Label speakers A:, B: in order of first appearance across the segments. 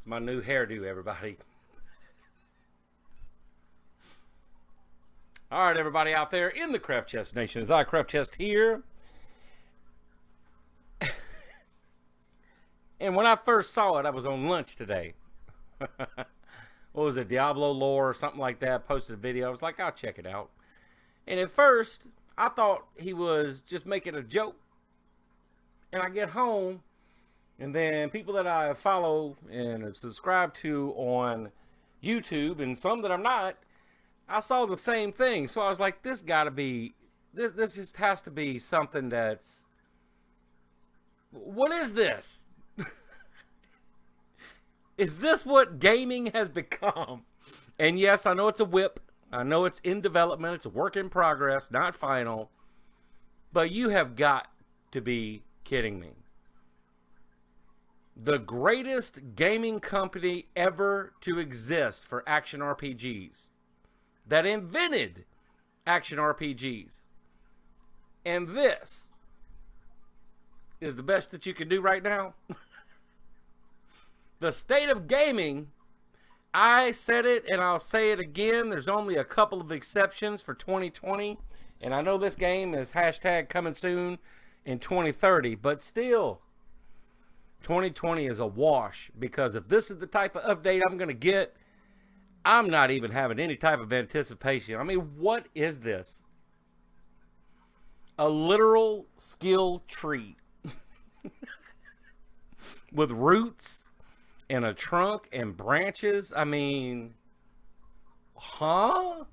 A: It's my new hairdo, everybody. All right, everybody out there in the Craft Chest Nation, it's I, Craft Chest here. And when I first saw it, I was on lunch today. What was it, Diablo lore or something like that? Posted a video. I was like, I'll check it out. And at first, I thought he was just making a joke. And I get home, and then people that I follow and have subscribed to on YouTube, and some that I'm not, I saw the same thing. So I was like, this gotta be, this just has to be something that's, what is this? Is this what gaming has become? And yes, I know it's a whip. I know it's in development. It's a work in progress, not final. But you have got to be kidding me. The greatest gaming company ever to exist for action RPGs, that invented action RPGs, and this is the best that you can do right now. The state of gaming, I said it and I'll say it again, there's only a couple of exceptions for 2020, and I know this game is hashtag coming soon in 2030, but still, 2020 is a wash, because if this is the type of update I'm going to get, I'm not even having any type of anticipation. I mean, what is this? A literal skill tree with roots and a trunk and branches. I mean, huh?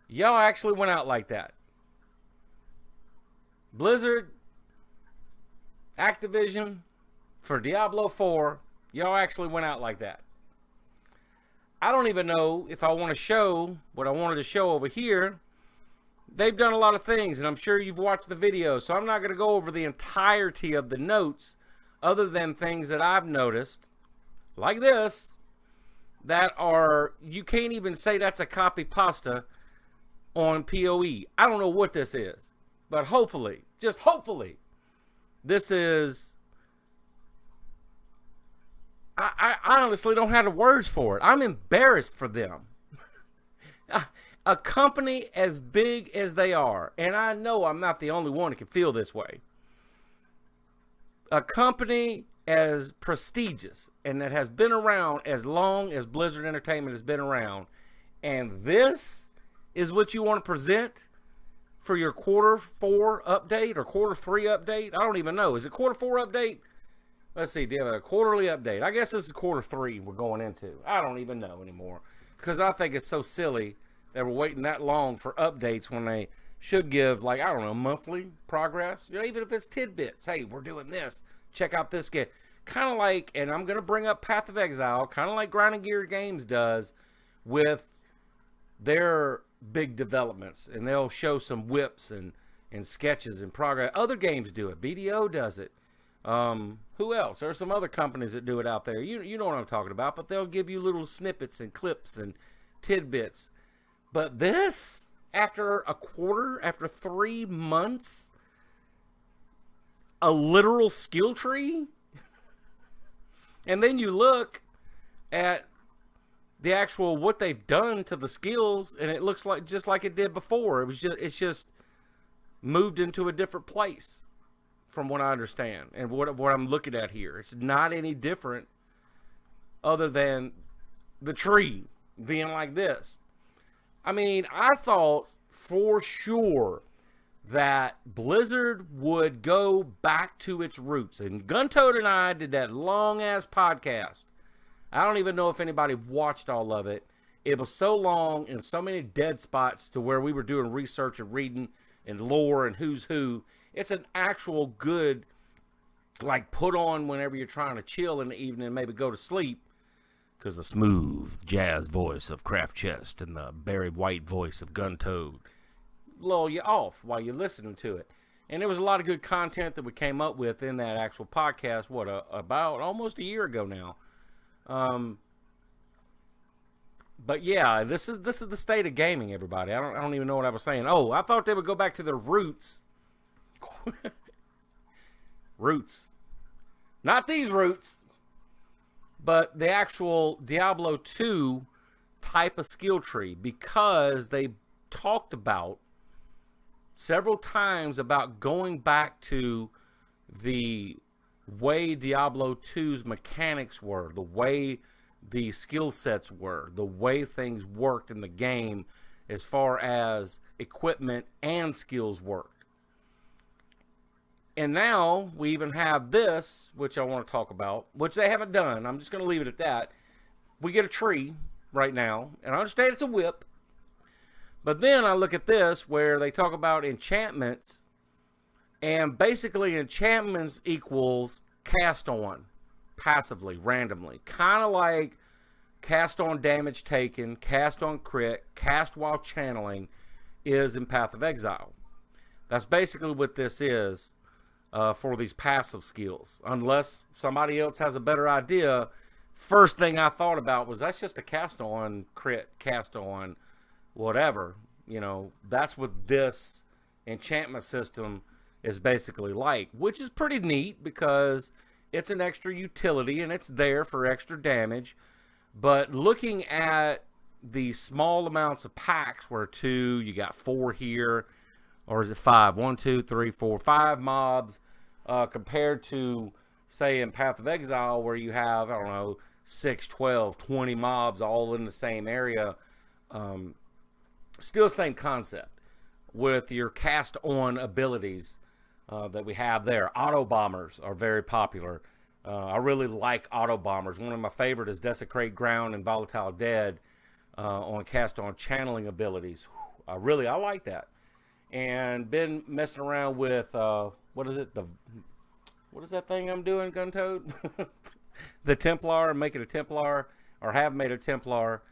A: Y'all actually went out like that. Blizzard, Activision, for Diablo 4, y'all actually went out like that. I don't even know if I want to show what I wanted to show over here. They've done a lot of things, and I'm sure you've watched the video, so I'm not going to go over the entirety of the notes, other than things that I've noticed, like this, that are, you can't even say that's a copy pasta on PoE. I don't know what this is, but hopefully, just hopefully, this is, I honestly don't have the words for it. I'm embarrassed for them. A company as big as they are, and I know I'm not the only one who can feel this way. A company as prestigious and that has been around as long as Blizzard Entertainment has been around, and this is what you want to present for your Q4 update or Q3 update? I don't even know. Is it Q4 update? Let's see, do you have a quarterly update? I guess this is Q3 we're going into. I don't even know anymore, because I think it's so silly that we're waiting that long for updates when they should give, like, I don't know, monthly progress. You know, even if it's tidbits. Hey, we're doing this. Check out this game. Kind of like, and I'm going to bring up Path of Exile, kind of like Grinding Gear Games does with their big developments. And they'll show some whips and sketches and progress. Other games do it. BDO does it. Who else? There are some other companies that do it out there. You know what I'm talking about, but they'll give you little snippets and clips and tidbits. But this, after a quarter, after 3 months, a literal skill tree? And then you look at the actual, what they've done to the skills, and it looks like just like it did before. It's just moved into a different place, from what I understand, and what I'm looking at here. It's not any different other than the tree being like this. I mean, I thought for sure that Blizzard would go back to its roots. And Guntoad and I did that long-ass podcast. I don't even know if anybody watched all of it. It was so long and so many dead spots to where we were doing research and reading and lore and who's who. It's an actual good, like, put on whenever you're trying to chill in the evening and maybe go to sleep. Because the smooth jazz voice of Craft Chest and the Barry White voice of Guntoad lull you off while you're listening to it. And there was a lot of good content that we came up with in that actual podcast, about almost a year ago now. But yeah, this is the state of gaming, everybody. I don't even know what I was saying. Oh, I thought they would go back to their roots. Roots. Not these roots. but the actual Diablo 2 type of skill tree, because they talked about several times about going back to the way Diablo 2's mechanics were, the way the skill sets were, the way things worked in the game as far as equipment and skills worked. And now we even have this, which I want to talk about, which they haven't done. I'm just going to leave it at that. We get a tree right now, and I understand it's a whip. But then I look at this where they talk about enchantments, and basically enchantments equals cast on passively, randomly. Kind of like cast on damage taken, cast on crit, cast while channeling is in Path of Exile. That's basically what this is for these passive skills. Unless somebody else has a better idea, first thing I thought about was that's just a cast on crit, cast on whatever. You know, that's what this enchantment system is basically like, which is pretty neat because it's an extra utility and it's there for extra damage. But looking at the small amounts of packs where you got 4 here, or is it 5? 1, 2, 3, 4, 5 mobs compared to, say, in Path of Exile where you have, I don't know, 6, 12, 20 mobs all in the same area. Still same concept with your cast on abilities that we have there. Auto bombers are very popular. I really like auto bombers. One of my favorite is Desecrate Ground and Volatile Dead on cast on channeling abilities. I like that. And been messing around with what is that thing I'm doing, Guntoad? The Templar. I'm making a Templar, or have made a Templar.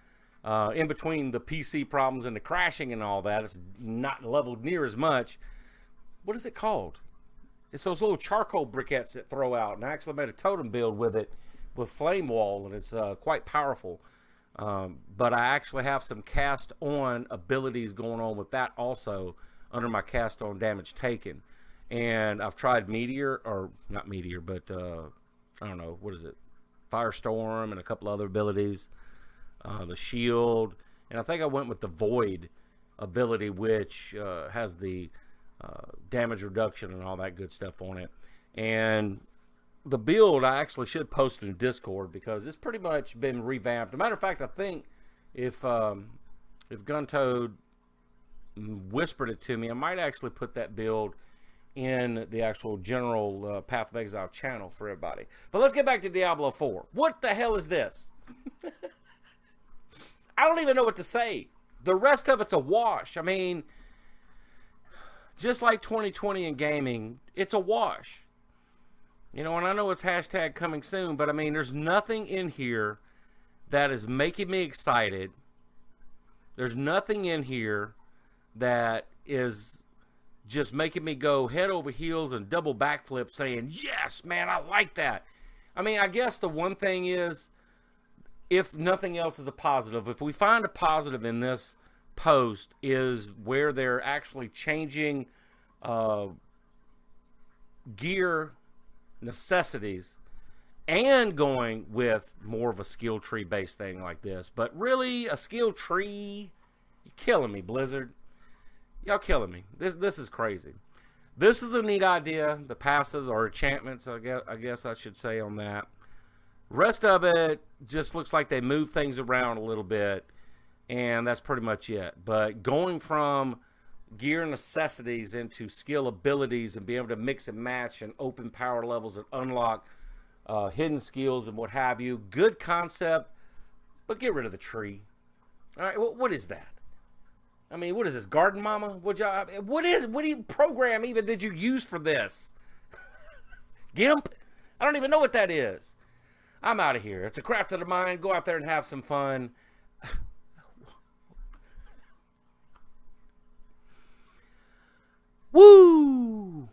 A: In between the PC problems and the crashing and all that, it's not leveled near as much. What is it called? It's those little charcoal briquettes that throw out. And I actually made a totem build with it, with Flame Wall, and it's quite powerful. But I actually have some cast on abilities going on with that also under my cast on damage taken. And I've tried Meteor, or not Meteor, but I don't know, what is it? Firestorm and a couple other abilities. The Shield, and I think I went with the Void ability, which has the damage reduction and all that good stuff on it. And the build I actually should post in Discord because it's pretty much been revamped. As a matter of fact, I think if Guntoad whispered it to me, I might actually put that build in the actual general Path of Exile channel for everybody. But let's get back to Diablo 4. What the hell is this? I don't even know what to say. The rest of it's a wash. I mean, just like 2020 in gaming, it's a wash. You know, and I know it's hashtag coming soon, but I mean, there's nothing in here that is making me excited. There's nothing in here that is just making me go head over heels and double backflip saying, yes, man, I like that. I mean, I guess the one thing is, if nothing else is a positive, if we find a positive in this post, is where they're actually changing gear necessities and going with more of a skill tree based thing like this. But really, a skill tree, you're killing me, Blizzard. Y'all killing me. This is crazy. This is a neat idea. The passives or enchantments, I guess I should say on that. Rest of it just looks like they move things around a little bit, and that's pretty much it. But going from gear necessities into skill abilities and being able to mix and match and open power levels and unlock hidden skills and what have you, good concept, but get rid of the tree. All right, what is that? I mean, what is this, Garden Mama? What program even did you use for this? GIMP? I don't even know what that is. I'm out of here. It's a craft of the mind. Go out there and have some fun. Woo!